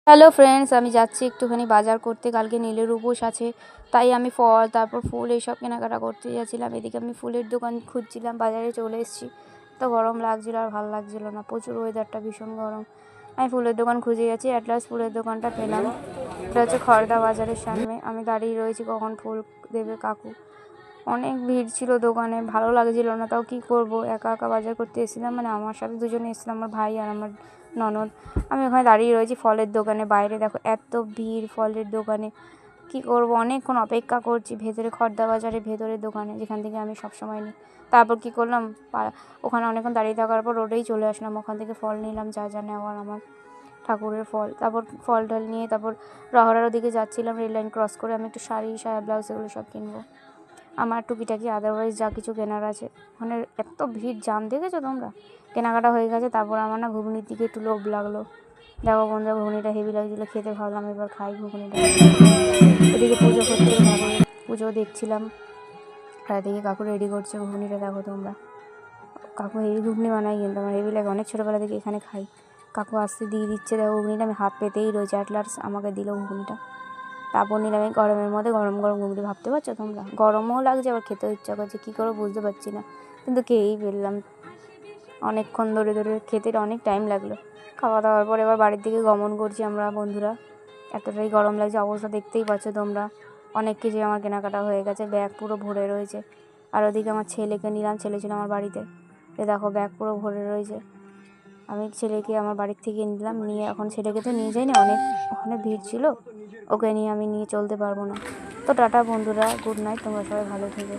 Hello friends, আমি যাচ্ছি একটুখানি বাজার করতে। কালকে নীলের উপোস আছে, তাই আমি ফল তারপর ফুল এইসব কেনাকাটা করতে যাচ্ছিলাম। এদিকে আমি ফুলের দোকান খুঁজছিলাম, বাজারে চলে এসেছি। তো গরম লাগছিলো আর ভালো লাগছিলো না, প্রচুর ওয়েদারটা ভীষণ গরম। আমি ফুলের দোকান খুঁজে যাচ্ছি, অ্যাট লাস্ট ফুলের দোকানটা পেলাম। এটা হচ্ছে খড়দা বাজারের সামনে। আমি দাঁড়িয়ে রয়েছি কখন ফুল দেবে কাকু। অনেক ভিড় ছিল দোকানে, ভালো লাগছিল না, তাও কী করবো, একা একা বাজার করতে এসেছিলাম। মানে আমার সাথে দুজনে এসেছিলাম, আমার ভাই আর আমার ননদ। আমি ওখানে দাঁড়িয়ে রয়েছি ফলের দোকানে, বাইরে দেখো এত ভিড় ফলের দোকানে। কী করবো, অনেকক্ষণ অপেক্ষা করছি ভেতরে, খড়দা বাজারের ভেতরের দোকানে, যেখান থেকে আমি সবসময় নিই। তারপর কী করলাম, ওখানে অনেকক্ষণ দাঁড়িয়ে থাকার পর রোডেই চলে আসলাম। ওখান থেকে ফল নিলাম যা যা নেওয়ার আমার, ঠাকুরের ফল। তারপর ফল টল নিয়ে তারপর রহড়ার ওদিকে যাচ্ছিলাম, রেল লাইন ক্রস করে। আমি একটু শাড়ি, সায়া, ব্লাউজ এগুলো সব কিনবো, আমার টুকিটাকি আদারওয়াইজ যা কিছু কেনার আছে। ওখানে এত ভিড়, জাম দেখেছো তোমরা? কেনাকাটা হয়ে গেছে, তারপর আমার না ঘুগনির দিকে একটু লোভ লাগলো। দেখো বন্ধুরা, ঘুগনিটা হেভি লাগছিলো খেতে, ভাবলাম এবার খাই ঘুগনিটা। ওদিকে পুজো করছিল, ঠাকুরের পুজো দেখছিলাম। আর এদিকে কাকু রেডি করছে ঘুগনিটা, দেখো তোমরা। কাকু হেভি ঘুগনি বানাই, কিন্তু আমার হেভি লাগে, অনেক ছোটোবেলা থেকে এখানে খাই। কাকু আসতে দিয়ে দিচ্ছে, দেখো ঘুগনিটা, আমি হাত পেতেই রয়েছে, অ্যাট লাস্ট আমাকে দিল ঘুগনিটা। তারপর নিলাম এই গরমের মধ্যে গরম গরম ঘুগনি, ভাবতে পারছো তোমরা? গরমও লাগছে আবার খেতেও ইচ্ছা করছে, কী করে বুঝতে পারছি না, কিন্তু খেয়েই ফেললাম। অনেকক্ষণ ধরে ধরে খেতে অনেক টাইম লাগলো। খাওয়া দাওয়ার পর এবার বাড়ির দিকে গমন করছি আমরা বন্ধুরা। এতটাই গরম লাগছে, অবস্থা দেখতেই পাচ্ছ তোমরা। অনেক কিছু আমার কেনাকাটা হয়ে গেছে, ব্যাগ পুরো ভরে রয়েছে। আর ওদিকে আমার ছেলেকে নিলাম, ছেলে ছিল আমার বাড়িতে। এ দেখো ব্যাগ পুরো ভরে রয়েছে। আমি ছেলেকে আমার বাড়ির থেকে নিলাম, নিয়ে এখন ছেলেকে তো নিয়ে যাইনি, অনেক ওখানে ভিড় ছিল, ওকে নিয়ে আমি নিয়ে চলতে পারবো না। তো টাটা বন্ধুরা, গুড নাইট, তোমরা সবাই ভালো থেকো।